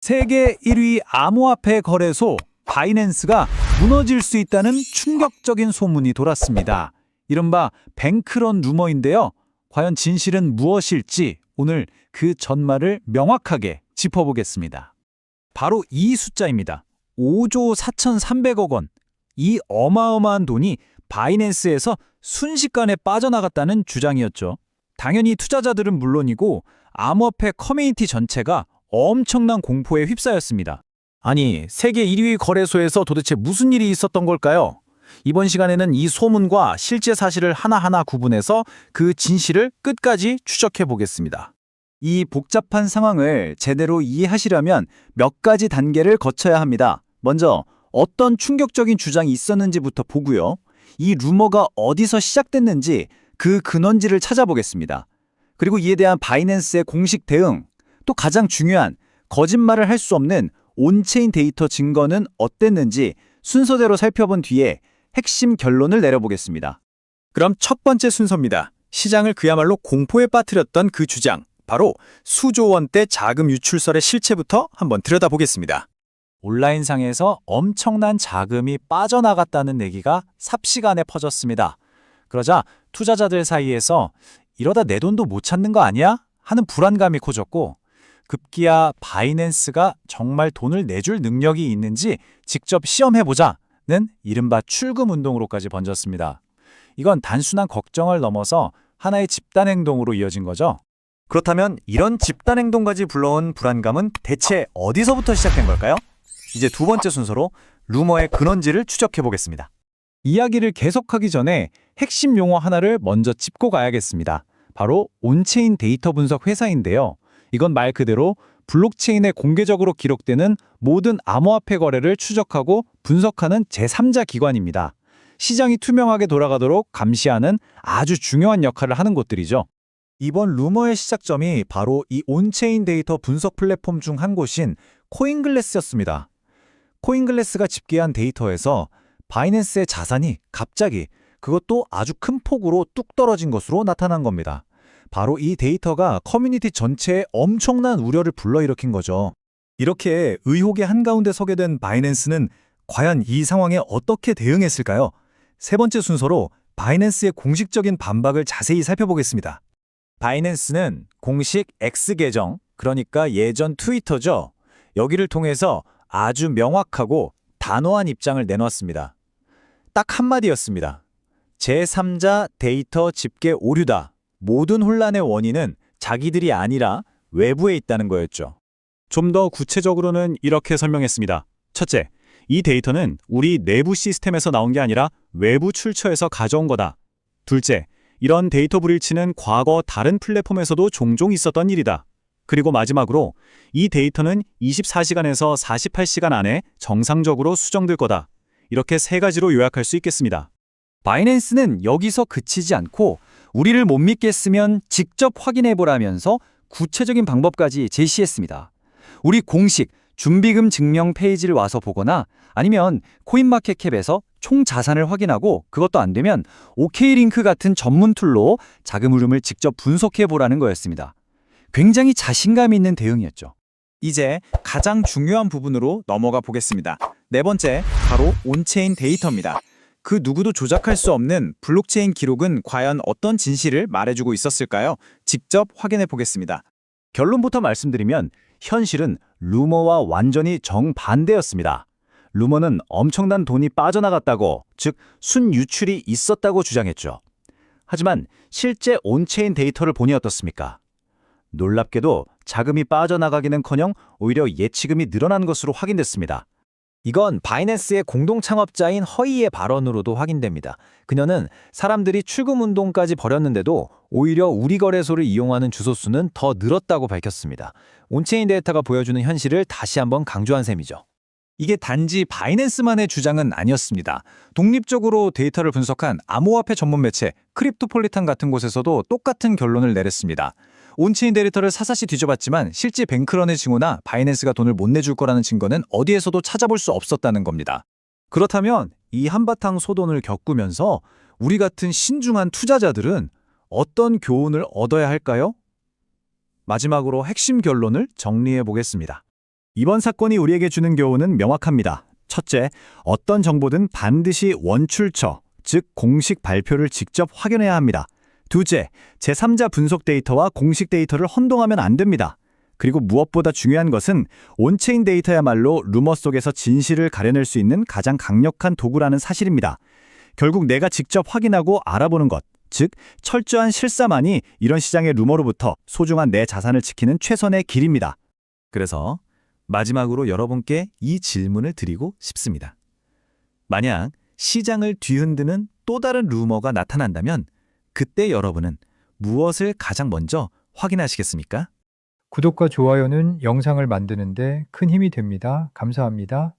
세계 1위 암호화폐 거래소 바이낸스가 무너질 수 있다는 충격적인 소문이 돌았습니다. 이른바 뱅크런 루머인데요. 과연 진실은 무엇일지 오늘 그 전말을 명확하게 짚어보겠습니다. 바로 이 숫자입니다. 5조 4,300억 원. 이 어마어마한 돈이 바이낸스에서 순식간에 빠져나갔다는 주장이었죠. 당연히 투자자들은 물론이고 암호화폐 커뮤니티 전체가 엄청난 공포에 휩싸였습니다. 아니, 세계 1위 거래소에서 도대체 무슨 일이 있었던 걸까요? 이번 시간에는 이 소문과 실제 사실을 하나하나 구분해서 그 진실을 끝까지 추적해 보겠습니다. 이 복잡한 상황을 제대로 이해하시려면 몇 가지 단계를 거쳐야 합니다. 먼저 어떤 충격적인 주장이 있었는지부터 보고요. 이 루머가 어디서 시작됐는지 그 근원지를 찾아보겠습니다. 그리고 이에 대한 바이낸스의 공식 대응, 또 가장 중요한 거짓말을 할 수 없는 온체인 데이터 증거는 어땠는지 순서대로 살펴본 뒤에 핵심 결론을 내려보겠습니다. 그럼 첫 번째 순서입니다. 시장을 그야말로 공포에 빠뜨렸던 그 주장, 바로 수조 원대 자금 유출설의 실체부터 한번 들여다보겠습니다. 온라인상에서 엄청난 자금이 빠져나갔다는 얘기가 삽시간에 퍼졌습니다. 그러자 투자자들 사이에서 이러다 내 돈도 못 찾는 거 아니야? 하는 불안감이 커졌고 급기야 바이낸스가 정말 돈을 내줄 능력이 있는지 직접 시험해보자는 이른바 출금 운동으로까지 번졌습니다. 이건 단순한 걱정을 넘어서 하나의 집단 행동으로 이어진 거죠. 그렇다면 이런 집단 행동까지 불러온 불안감은 대체 어디서부터 시작된 걸까요? 이제 두 번째 순서로 루머의 근원지를 추적해 보겠습니다. 이야기를 계속하기 전에 핵심 용어 하나를 먼저 짚고 가야겠습니다. 바로 온체인 데이터 분석 회사인데요. 이건 말 그대로 블록체인에 공개적으로 기록되는 모든 암호화폐 거래를 추적하고 분석하는 제3자 기관입니다. 시장이 투명하게 돌아가도록 감시하는 아주 중요한 역할을 하는 곳들이죠. 이번 루머의 시작점이 바로 이 온체인 데이터 분석 플랫폼 중 한 곳인 코인글래스였습니다. 코인글래스가 집계한 데이터에서 바이낸스의 자산이 갑자기, 그것도 아주 큰 폭으로 뚝 떨어진 것으로 나타난 겁니다. 바로 이 데이터가 커뮤니티 전체에 엄청난 우려를 불러일으킨 거죠. 이렇게 의혹의 한가운데 서게 된 바이낸스는 과연 이 상황에 어떻게 대응했을까요? 세 번째 순서로 바이낸스의 공식적인 반박을 자세히 살펴보겠습니다. 바이낸스는 공식 X 계정, 그러니까 예전 트위터죠. 여기를 통해서 아주 명확하고 단호한 입장을 내놓았습니다. 딱 한마디였습니다. 제3자 데이터 집계 오류다. 모든 혼란의 원인은 자기들이 아니라 외부에 있다는 거였죠. 좀 더 구체적으로는 이렇게 설명했습니다. 첫째, 이 데이터는 우리 내부 시스템에서 나온 게 아니라 외부 출처에서 가져온 거다. 둘째, 이런 데이터 불일치는 과거 다른 플랫폼에서도 종종 있었던 일이다. 그리고 마지막으로 이 데이터는 24시간에서 48시간 안에 정상적으로 수정될 거다. 이렇게 세 가지로 요약할 수 있겠습니다. 바이낸스는 여기서 그치지 않고 우리를 못 믿겠으면 직접 확인해보라면서 구체적인 방법까지 제시했습니다. 우리 공식 준비금 증명 페이지를 와서 보거나 아니면 코인마켓캡에서 총 자산을 확인하고 그것도 안 되면 OK링크 같은 전문 툴로 자금 흐름을 직접 분석해보라는 거였습니다. 굉장히 자신감 있는 대응이었죠. 이제 가장 중요한 부분으로 넘어가 보겠습니다. 네 번째, 바로 온체인 데이터입니다. 그 누구도 조작할 수 없는 블록체인 기록은 과연 어떤 진실을 말해주고 있었을까요? 직접 확인해 보겠습니다. 결론부터 말씀드리면 현실은 루머와 완전히 정반대였습니다. 루머는 엄청난 돈이 빠져나갔다고, 즉 순유출이 있었다고 주장했죠. 하지만 실제 온체인 데이터를 보니 어떻습니까? 놀랍게도 자금이 빠져나가기는커녕 오히려 예치금이 늘어난 것으로 확인됐습니다. 이건 바이낸스의 공동 창업자인 허이의 발언으로도 확인됩니다. 그녀는 사람들이 출금 운동까지 벌였는데도 오히려 우리 거래소를 이용하는 주소 수는 더 늘었다고 밝혔습니다. 온체인 데이터가 보여주는 현실을 다시 한번 강조한 셈이죠. 이게 단지 바이낸스만의 주장은 아니었습니다. 독립적으로 데이터를 분석한 암호화폐 전문 매체 크립토폴리탄 같은 곳에서도 똑같은 결론을 내렸습니다. 온체인 데이터를 사사시 뒤져봤지만 실제 뱅크런의 징후나 바이낸스가 돈을 못 내줄 거라는 증거는 어디에서도 찾아볼 수 없었다는 겁니다. 그렇다면 이 한바탕 소돈을 겪으면서 우리 같은 신중한 투자자들은 어떤 교훈을 얻어야 할까요? 마지막으로 핵심 결론을 정리해 보겠습니다. 이번 사건이 우리에게 주는 교훈은 명확합니다. 첫째, 어떤 정보든 반드시 원출처, 즉 공식 발표를 직접 확인해야 합니다. 둘째, 제3자 분석 데이터와 공식 데이터를 혼동하면 안 됩니다. 그리고 무엇보다 중요한 것은 온체인 데이터야말로 루머 속에서 진실을 가려낼 수 있는 가장 강력한 도구라는 사실입니다. 결국 내가 직접 확인하고 알아보는 것, 즉 철저한 실사만이 이런 시장의 루머로부터 소중한 내 자산을 지키는 최선의 길입니다. 그래서 마지막으로 여러분께 이 질문을 드리고 싶습니다. 만약 시장을 뒤흔드는 또 다른 루머가 나타난다면 그때 여러분은 무엇을 가장 먼저 확인하시겠습니까? 구독과 좋아요는 영상을 만드는데 큰 힘이 됩니다. 감사합니다.